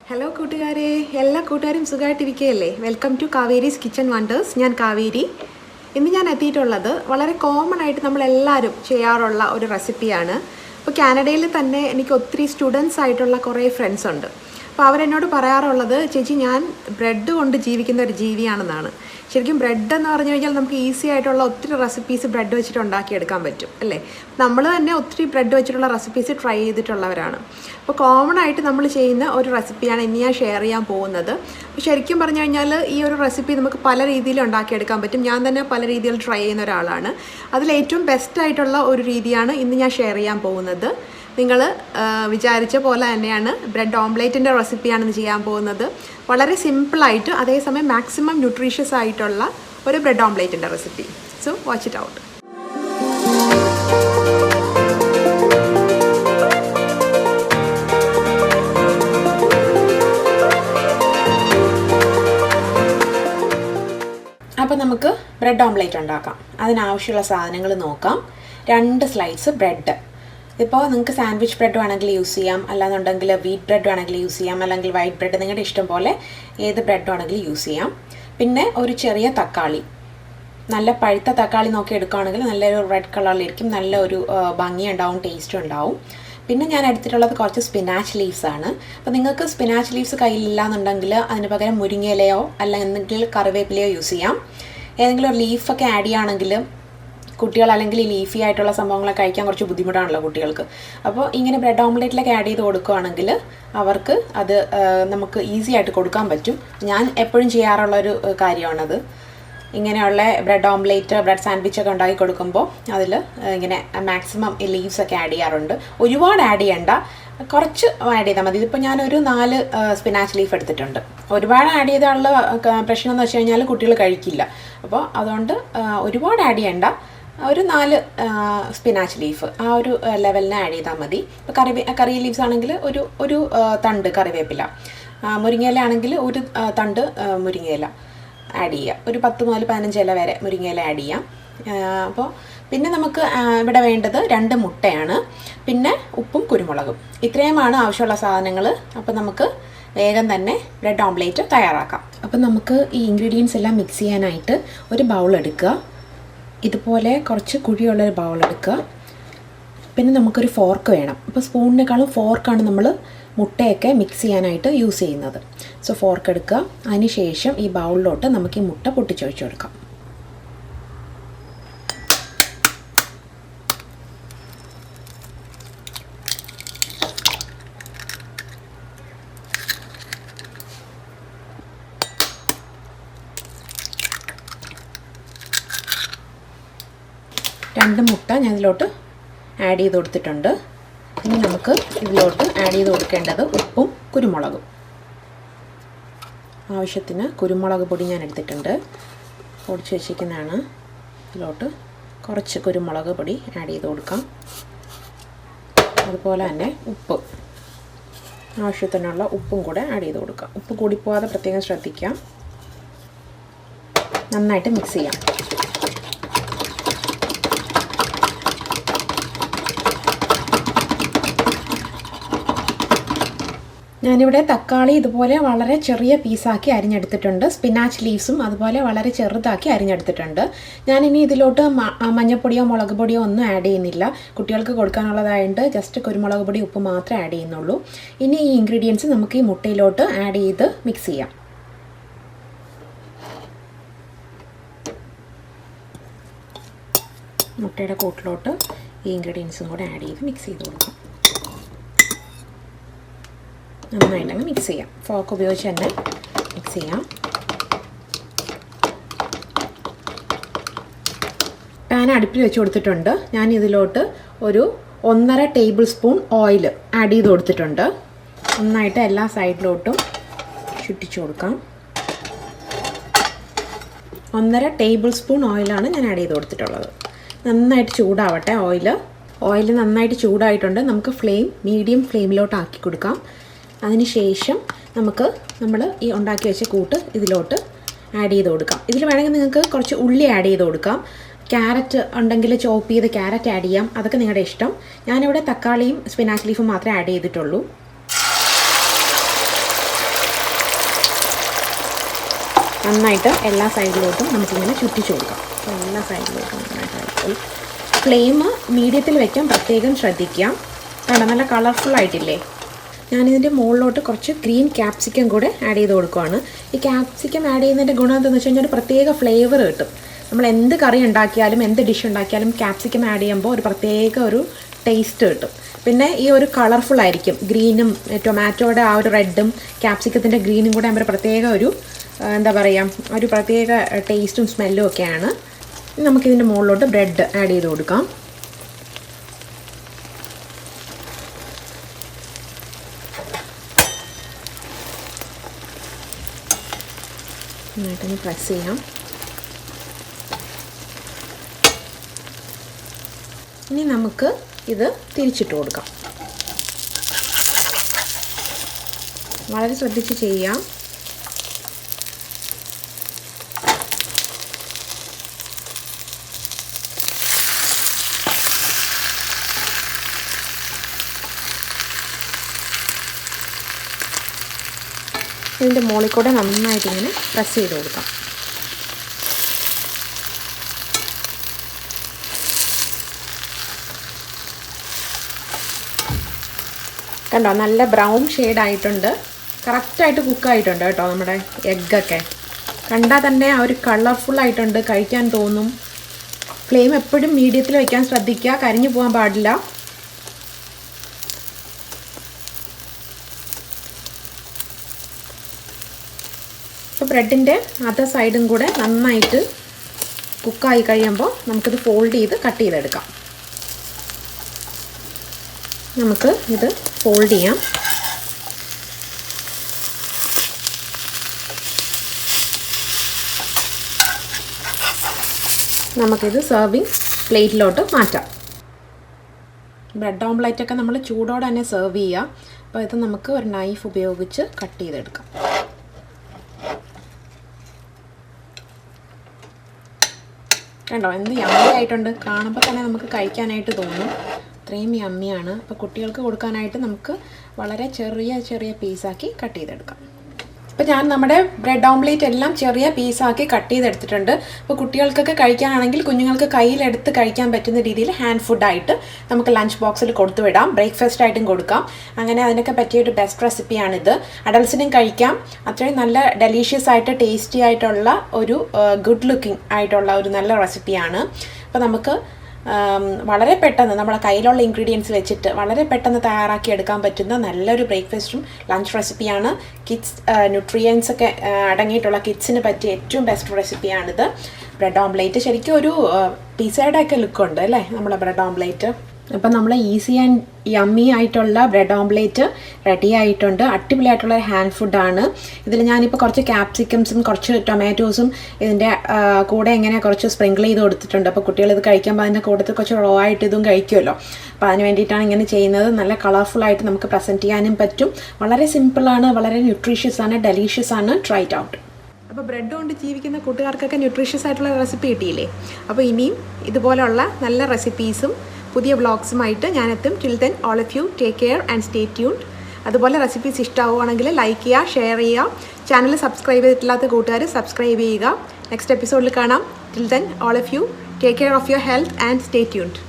Hello കൂട്ടുകാരെ, എല്ലാ കൂട്ടുകാരും സുഖമായിട്ടിരിക്കുകയല്ലേ? Welcome to Kaveri's kitchen wonders. ഞാൻ കാവേരി. ഇന്ന് ഞാൻ എത്തിയിട്ടുള്ളത് വളരെ കോമൺ ആയിട്ട് നമ്മളെല്ലാവരും ചെയ്യാറുള്ള ഒരു റെസിപ്പിയാണ്. ഇപ്പോൾ കാനഡയിൽ തന്നെ എനിക്ക് ഒത്തിരി സ്റ്റുഡൻസ് ആയിട്ടുള്ള കുറേ ഫ്രണ്ട്സ് ഉണ്ട്. അപ്പോൾ അവരെന്നോട് പറയാറുള്ളത്, ചേച്ചി ഞാൻ ബ്രെഡ് കൊണ്ട് ജീവിക്കുന്ന ഒരു ജീവിയാണെന്നാണ്. ശരിക്കും ബ്രെഡ് എന്ന് പറഞ്ഞു കഴിഞ്ഞാൽ നമുക്ക് ഈസി ആയിട്ടുള്ള ഒത്തിരി റെസിപ്പീസ് ബ്രെഡ് വെച്ചിട്ട് ഉണ്ടാക്കിയെടുക്കാൻ പറ്റും അല്ലേ? നമ്മൾ തന്നെ ഒത്തിരി ബ്രെഡ് വെച്ചിട്ടുള്ള റെസിപ്പീസ് ട്രൈ ചെയ്തിട്ടുള്ളവരാണ്. അപ്പോൾ കോമൺ ആയിട്ട് നമ്മൾ ചെയ്യുന്ന ഒരു റെസിപ്പിയാണ് ഇനി ഞാൻ ഷെയർ ചെയ്യാൻ പോകുന്നത്. അപ്പോൾ ശരിക്കും പറഞ്ഞു കഴിഞ്ഞാൽ ഈ ഒരു റെസിപ്പി നമുക്ക് പല രീതിയിൽ ഉണ്ടാക്കിയെടുക്കാൻ പറ്റും. ഞാൻ തന്നെ പല രീതിയിൽ ട്രൈ ചെയ്യുന്ന ഒരാളാണ്. അതിലേറ്റവും ബെസ്റ്റ് ആയിട്ടുള്ള ഒരു രീതിയാണ് ഇന്ന് ഞാൻ ഷെയർ ചെയ്യാൻ പോകുന്നത്. നിങ്ങൾ വിചാരിച്ച പോലെ തന്നെയാണ് ബ്രെഡ് ഓംലേറ്റിൻ്റെ റെസിപ്പിയാണെന്ന് ചെയ്യാൻ പോകുന്നത്. വളരെ സിമ്പിളായിട്ട് അതേസമയം മാക്സിമം ന്യൂട്രീഷ്യസ് ആയിട്ടുള്ള ഒരു ബ്രെഡ് ഓംലേറ്റിൻ്റെ recipe. So watch it out. അപ്പോൾ നമുക്ക് ബ്രെഡ് ഓംലേറ്റ് ഉണ്ടാക്കാം. അതിനാവശ്യമുള്ള സാധനങ്ങൾ നോക്കാം. 2 സ്ലൈസ് ബ്രെഡ്. ഇപ്പോൾ നിങ്ങൾക്ക് സാൻഡ്വിച്ച് ബ്രെഡ് വേണമെങ്കിൽ യൂസ് ചെയ്യാം, അല്ലാന്നുണ്ടെങ്കിൽ വീറ്റ് ബ്രെഡ് വേണമെങ്കിൽ യൂസ് ചെയ്യാം, അല്ലെങ്കിൽ വൈറ്റ് ബ്രെഡ്, നിങ്ങളുടെ ഇഷ്ടം പോലെ ഏത് ബ്രെഡ് വേണമെങ്കിൽ യൂസ് ചെയ്യാം. പിന്നെ ഒരു ചെറിയ തക്കാളി, നല്ല പഴുത്ത തക്കാളി നോക്കി എടുക്കുകയാണെങ്കിൽ നല്ലൊരു റെഡ് കളറിലിരിക്കും, നല്ല ഒരു ഭംഗി ഉണ്ടാവും, ടേസ്റ്റും ഉണ്ടാവും. പിന്നെ ഞാൻ എടുത്തിട്ടുള്ളത് കുറച്ച് സ്പിനാച്ച് ലീവ്സ് ആണ്. അപ്പോൾ നിങ്ങൾക്ക് സ്പിനാച്ച് ലീവ്സ് കയ്യിലില്ല എന്നുണ്ടെങ്കിൽ അതിന് പകരം മുരിങ്ങയിലയോ അല്ലെങ്കിൽ കറിവേപ്പിലയോ യൂസ് ചെയ്യാം. ഏതെങ്കിലും ഒരു ലീഫൊക്കെ ആഡ് ചെയ്യുകയാണെങ്കിൽ കുട്ടികൾ അല്ലെങ്കിൽ ഈ ലീഫി ആയിട്ടുള്ള സംഭവങ്ങളൊക്കെ കഴിക്കാൻ കുറച്ച് ബുദ്ധിമുട്ടാണല്ലോ കുട്ടികൾക്ക്. അപ്പോൾ ഇങ്ങനെ ബ്രെഡ് ഓംലേറ്റിലൊക്കെ ആഡ് ചെയ്ത് കൊടുക്കുകയാണെങ്കിൽ അവർക്ക് അത് നമുക്ക് ഈസി ആയിട്ട് കൊടുക്കാൻ പറ്റും. ഞാൻ എപ്പോഴും ചെയ്യാറുള്ളൊരു കാര്യമാണത്. ഇങ്ങനെയുള്ള ബ്രെഡ് ഓംലേറ്റ്, ബ്രെഡ് സാൻഡ്വിച്ചൊക്കെ ഉണ്ടാക്കി കൊടുക്കുമ്പോൾ അതിൽ ഇങ്ങനെ മാക്സിമം ലീവ്സൊക്കെ ആഡ് ചെയ്യാറുണ്ട്. ഒരുപാട് ആഡ് ചെയ്യണ്ട, കുറച്ച് ആഡ് ചെയ്താൽ മതി. ഇതിപ്പോൾ ഞാനൊരു 4 സ്പിനാച്ച് ലീഫ് എടുത്തിട്ടുണ്ട്. ഒരുപാട് ആഡ് ചെയ്താലുള്ള പ്രശ്നം എന്ന് വെച്ച് കഴിഞ്ഞാൽ കുട്ടികൾ കഴിക്കില്ല. അപ്പോൾ അതുകൊണ്ട് ഒരുപാട് ആഡ് ചെയ്യണ്ട, ഒരു 4 സ്പിനാച്ച് ലീഫ് ആ ഒരു ലെവലിന് ആഡ് ചെയ്താൽ മതി. ഇപ്പോൾ കറി ലീവ്സ് ആണെങ്കിൽ ഒരു തണ്ട് കറിവേപ്പില, മുരിങ്ങയില ആണെങ്കിൽ ഒരു തണ്ട് മുരിങ്ങയില ആഡ് ചെയ്യാം. ഒരു 10 മുതൽ 15 ഇല വരെ മുരിങ്ങയില ആഡ് ചെയ്യാം. അപ്പോൾ പിന്നെ നമുക്ക് ഇവിടെ വേണ്ടത് 2 മുട്ടയാണ്, പിന്നെ ഉപ്പും കുരുമുളകും. ഇത്രയുമാണ് ആവശ്യമുള്ള സാധനങ്ങൾ. അപ്പോൾ നമുക്ക് വേഗം തന്നെ ബ്രെഡ് ഓംലേറ്റ് തയ്യാറാക്കാം. അപ്പോൾ നമുക്ക് ഈ ഇൻഗ്രീഡിയൻസ് എല്ലാം മിക്സ് ചെയ്യാനായിട്ട് ഒരു ബൗൾ എടുക്കുക. ഇതുപോലെ കുറച്ച് കുഴിയുള്ളൊരു ബൗൾ എടുക്കുക. പിന്നെ നമുക്കൊരു ഫോർക്ക് വേണം. അപ്പോൾ സ്പൂണിനേക്കാളും ഫോർക്കാണ് നമ്മൾ മുട്ടയൊക്കെ മിക്സ് ചെയ്യാനായിട്ട് യൂസ് ചെയ്യുന്നത്. സോ ഫോർക്ക് എടുക്കുക. അതിന് ശേഷം ഈ ബൗളിലോട്ട് നമുക്ക് ഈ മുട്ട പൊട്ടിച്ചൊഴിച്ച് കൊടുക്കാം. രണ്ട് മുട്ട ഞാൻ ഇതിലോട്ട് ആഡ് ചെയ്ത് കൊടുത്തിട്ടുണ്ട്. ഇനി നമുക്ക് ഇതിലോട്ട് ആഡ് ചെയ്ത് കൊടുക്കേണ്ടത് ഉപ്പും കുരുമുളകും. ആവശ്യത്തിന് കുരുമുളക് പൊടി ഞാൻ എടുത്തിട്ടുണ്ട്, പൊടിച്ച് വെച്ചിരിക്കുന്നതാണ്. ഇതിലോട്ട് കുറച്ച് കുരുമുളക് പൊടി ആഡ് ചെയ്ത് കൊടുക്കാം. അതുപോലെ തന്നെ ഉപ്പ്, ആവശ്യത്തിനുള്ള ഉപ്പും കൂടെ ആഡ് ചെയ്ത് കൊടുക്കാം. ഉപ്പ് കൂടിപ്പോവാതെ പ്രത്യേകം ശ്രദ്ധിക്കാം. നന്നായിട്ട് മിക്സ് ചെയ്യാം. ഞാനിവിടെ തക്കാളി ഇതുപോലെ വളരെ ചെറിയ പീസാക്കി അരിഞ്ഞെടുത്തിട്ടുണ്ട്. സ്പിനാച്ച് ലീവ്സും അതുപോലെ വളരെ ചെറുതാക്കി അരിഞ്ഞെടുത്തിട്ടുണ്ട്. ഞാനിനി ഇതിലോട്ട് മഞ്ഞൾപ്പൊടിയോ മുളക് പൊടിയോ ഒന്നും ആഡ് ചെയ്യുന്നില്ല. കുട്ടികൾക്ക് കൊടുക്കാനുള്ളതായതുകൊണ്ട് ജസ്റ്റ് കുരുമുളക് പൊടി, ഉപ്പ് മാത്രമേ ആഡ് ചെയ്യുന്നുള്ളൂ. ഇനി ഈ ഇൻഗ്രീഡിയൻസ് നമുക്ക് ഈ മുട്ടയിലോട്ട് ആഡ് ചെയ്ത് മിക്സ് ചെയ്യാം. മുട്ടയുടെ കൂട്ടിലോട്ട് ഈ ഇൻഗ്രീഡിയൻസും കൂടെ ആഡ് ചെയ്ത് മിക്സ് ചെയ്ത് കൊടുക്കാം. നന്നായിട്ടങ്ങ് മിക്സ് ചെയ്യാം. ഫോർക്ക് ഉപയോഗിച്ച് തന്നെ മിക്സ് ചെയ്യാം. പാൻ അടുപ്പിൽ വെച്ച് കൊടുത്തിട്ടുണ്ട്. ഞാൻ ഇതിലോട്ട് ഒരു 1.5 ടേബിൾ സ്പൂൺ ഓയിൽ ആഡ് ചെയ്ത് കൊടുത്തിട്ടുണ്ട്. നന്നായിട്ട് എല്ലാ സൈഡിലോട്ടും ചുറ്റിച്ചു കൊടുക്കാം. 1.5 ടേബിൾ സ്പൂൺ ഓയിലാണ് ഞാൻ ആഡ് ചെയ്ത് കൊടുത്തിട്ടുള്ളത്. നന്നായിട്ട് ചൂടാവട്ടെ ഓയിൽ നന്നായിട്ട് ചൂടായിട്ടുണ്ട്. നമുക്ക് മീഡിയം ഫ്ലെയിമിലോട്ട് ആക്കി കൊടുക്കാം. അതിനുശേഷം നമ്മൾ ഈ ഉണ്ടാക്കി വെച്ച കൂട്ട് ഇതിലോട്ട് ആഡ് ചെയ്ത് കൊടുക്കാം. ഇതിൽ വേണമെങ്കിൽ നിങ്ങൾക്ക് കുറച്ച് ഉള്ളി ആഡ് ചെയ്ത് കൊടുക്കാം. ക്യാരറ്റ് ഉണ്ടെങ്കിൽ ചോപ്പ് ചെയ്ത് ക്യാരറ്റ് ആഡ് ചെയ്യാം. അതൊക്കെ നിങ്ങളുടെ ഇഷ്ടം. ഞാനിവിടെ തക്കാളിയും സ്പിനാച്ച് ലീഫും മാത്രമേ ആഡ് ചെയ്തിട്ടുള്ളൂ. നന്നായിട്ട് എല്ലാ സൈഡിലോട്ടും നമുക്കിങ്ങനെ ചുറ്റിച്ച് കൊടുക്കാം. അപ്പോൾ എല്ലാ സൈഡിലോട്ടും നന്നായിട്ട് ഫ്ലെയിം മീഡിയത്തിൽ വയ്ക്കാൻ പ്രത്യേകം ശ്രദ്ധിക്കാം. കാരണം നല്ല കളർഫുള്ളായിട്ടില്ലേ. ഞാനിതിൻ്റെ മുകളിലോട്ട് കുറച്ച് ഗ്രീൻ ക്യാപ്സിക്കം കൂടെ ആഡ് ചെയ്ത് കൊടുക്കുവാണ്. ഈ ക്യാപ്സിക്കം ആഡ് ചെയ്യുന്നതിൻ്റെ ഗുണം എന്താണെന്ന് വെച്ച് കഴിഞ്ഞാൽ ഒരു പ്രത്യേക ഫ്ലേവർ കിട്ടും. നമ്മൾ എന്ത് കറി ഉണ്ടാക്കിയാലും എന്ത് ഡിഷ് ഉണ്ടാക്കിയാലും ക്യാപ്സിക്കം ആഡ് ചെയ്യുമ്പോൾ ഒരു പ്രത്യേക ഒരു ടേസ്റ്റ് കിട്ടും. പിന്നെ ഈ ഒരു കളർഫുൾ ആയിരിക്കും. ഗ്രീനും ടൊമാറ്റോയുടെ ആ ഒരു റെഡും ക്യാപ്സിക്കത്തിൻ്റെ ഗ്രീനും കൂടെ ആകുമ്പോൾ പ്രത്യേക ഒരു എന്താ പറയുക ഒരു പ്രത്യേക ടേസ്റ്റും സ്മെല്ലും ഒക്കെയാണ്. നമുക്കിതിൻ്റെ മുകളിലോട്ട് ബ്രെഡ് ആഡ് ചെയ്ത് കൊടുക്കാം. നന്നായിട്ടൊന്ന് പ്രസ് ചെയ്യാം. ഇനി നമുക്ക് ഇത് തിരിച്ചിട്ട് കൊടുക്കാം. വളരെ ശ്രദ്ധിച്ച് ചെയ്യാം. ഇതിൻ്റെ മുകളിൽ കൂടെ നന്നായിട്ട് ഇങ്ങനെ പ്രസ് ചെയ്ത് കൊടുക്കാം. കണ്ടോ, നല്ല ബ്രൗൺ ഷെയ്ഡായിട്ടുണ്ട്. കറക്റ്റായിട്ട് കുക്കായിട്ടുണ്ട് കേട്ടോ നമ്മുടെ എഗ്ഗൊക്കെ. കണ്ടാൽ തന്നെ ആ ഒരു കളർഫുള്ളായിട്ടുണ്ട്, കഴിക്കാൻ തോന്നും. ഫ്ലെയിം എപ്പോഴും മീഡിയത്തിൽ വയ്ക്കാൻ ശ്രദ്ധിക്കുക, കരിഞ്ഞു പോകാൻ പാടില്ല. അപ്പോൾ ബ്രെഡിൻ്റെ അതർ സൈഡും കൂടെ നന്നായിട്ട് കുക്കായി കഴിയുമ്പോൾ നമുക്കിത് ഫോൾഡ് ചെയ്ത് കട്ട് ചെയ്തെടുക്കാം. നമുക്ക് ഇത് ഫോൾഡ് ചെയ്യാം. നമുക്കിത് സെർവിങ് പ്ലേറ്റിലോട്ട് മാറ്റാം. ബ്രെഡ് ഓംലെറ്റൊക്കെ നമ്മൾ ചൂടോടെ തന്നെ സെർവ് ചെയ്യുക. അപ്പോൾ ഇത് നമുക്ക് ഒരു നൈഫ് ഉപയോഗിച്ച് കട്ട് ചെയ്തെടുക്കാം. കണ്ടോ, എന്ത് യമ്മി ആയിട്ടുണ്ട്. കാണുമ്പോൾ തന്നെ നമുക്ക് കഴിക്കാനായിട്ട് തോന്നും. അത്രയും യമ്മിയാണ്. അപ്പോൾ കുട്ടികൾക്ക് കൊടുക്കാനായിട്ട് നമുക്ക് വളരെ ചെറിയ ചെറിയ പീസാക്കി കട്ട് ചെയ്തെടുക്കാം. അപ്പോൾ ഞാൻ നമ്മുടെ ബ്രെഡ് ഓംലെറ്റ് എല്ലാം ചെറിയ പീസാക്കി കട്ട് ചെയ്തെടുത്തിട്ടുണ്ട്. അപ്പോൾ കുട്ടികൾക്കൊക്കെ കഴിക്കാനാണെങ്കിൽ കുഞ്ഞുങ്ങൾക്ക് കയ്യിലെടുത്ത് കഴിക്കാൻ പറ്റുന്ന രീതിയിൽ ഹാൻഡ് ഫുഡായിട്ട് നമുക്ക് ലഞ്ച് ബോക്സിൽ കൊടുത്തു വിടാം. ബ്രേക്ക്ഫാസ്റ്റ് ആയിട്ടും കൊടുക്കാം. അങ്ങനെ അതിനൊക്കെ പറ്റിയൊരു ബെസ്റ്റ് റെസിപ്പിയാണിത്. അഡൾട്ട്സിനും കഴിക്കാം. അത്രയും നല്ല ഡെലീഷ്യസ് ആയിട്ട് ടേസ്റ്റി ആയിട്ടുള്ള ഒരു ഗുഡ് ലുക്കിംഗ് ആയിട്ടുള്ള ഒരു നല്ല റെസിപ്പിയാണ്. അപ്പോൾ നമുക്ക് വളരെ പെട്ടെന്ന് നമ്മുടെ കയ്യിലുള്ള ഇൻഗ്രീഡിയൻസ് വെച്ചിട്ട് വളരെ പെട്ടെന്ന് തയ്യാറാക്കി എടുക്കാൻ പറ്റുന്ന നല്ലൊരു ബ്രേക്ക്ഫാസ്റ്റും ലഞ്ച് റെസിപ്പിയാണ്. കിഡ്സ് ന്യൂട്രിയൻസ് ഒക്കെ അടങ്ങിയിട്ടുള്ള കിഡ്സിന് പറ്റിയ ഏറ്റവും ബെസ്റ്റ് റെസിപ്പിയാണിത്. ബ്രെഡ് ഓംലെറ്റ് ശരിക്കും ഒരു പിസയുടെ ഒക്കെ ലുക്കുണ്ട് അല്ലേ നമ്മുടെ ബ്രെഡ് ഓംലെറ്റ്. അപ്പം നമ്മൾ ഈസി ആൻഡ് യമ്മി ആയിട്ടുള്ള ബ്രെഡ് ഓംലെറ്റ് റെഡി ആയിട്ടുണ്ട്. അടിപൊളിയായിട്ടുള്ള ഹാൻഡ് ഫുഡാണ്. ഇതിൽ ഞാനിപ്പോൾ കുറച്ച് ക്യാപ്സിക്കംസും കുറച്ച് ടൊമാറ്റോസും ഇതിൻ്റെ കൂടെ ഇങ്ങനെ കുറച്ച് സ്പ്രിങ്കിൾ ചെയ്ത് കൊടുത്തിട്ടുണ്ട്. അപ്പോൾ കുട്ടികൾ ഇത് കഴിക്കുമ്പോൾ അതിൻ്റെ കൂട്ടത്തിൽ കുറച്ച് റോ ആയിട്ട് ഇതും കഴിക്കുമല്ലോ. അപ്പോൾ അതിന് വേണ്ടിയിട്ടാണ് ഇങ്ങനെ ചെയ്യുന്നത്. നല്ല കളർഫുള്ളായിട്ട് നമുക്ക് പ്രസൻറ്റ് ചെയ്യാനും പറ്റും. വളരെ സിമ്പിളാണ്, വളരെ ന്യൂട്രീഷ്യസ് ആണ്, ഡെലീഷ്യസ് ആണ്. Try it out. അപ്പോൾ ബ്രെഡ് കൊണ്ട് ജീവിക്കുന്ന കൂട്ടുകാർക്കൊക്കെ ന്യൂട്രീഷ്യസ് ആയിട്ടുള്ള റെസിപ്പി കിട്ടിയില്ലേ? അപ്പോൾ ഇനിയും ഇതുപോലുള്ള നല്ല റെസിപ്പീസും പുതിയ വ്ളോഗ്സുമായിട്ട് ഞാനെത്തും. Till then all of you take care and stay tuned. അതുപോലെ റെസിപ്പീസ് ഇഷ്ടമാവുകയാണെങ്കിൽ ലൈക്ക് ചെയ്യുക, ഷെയർ ചെയ്യുക. ചാനൽ സബ്സ്ക്രൈബ് ചെയ്തിട്ടില്ലാത്ത കൂട്ടുകാർ സബ്സ്ക്രൈബ് ചെയ്യുക. നെക്സ്റ്റ് എപ്പിസോഡിൽ കാണാം. Till then all of you take care of your health and stay tuned.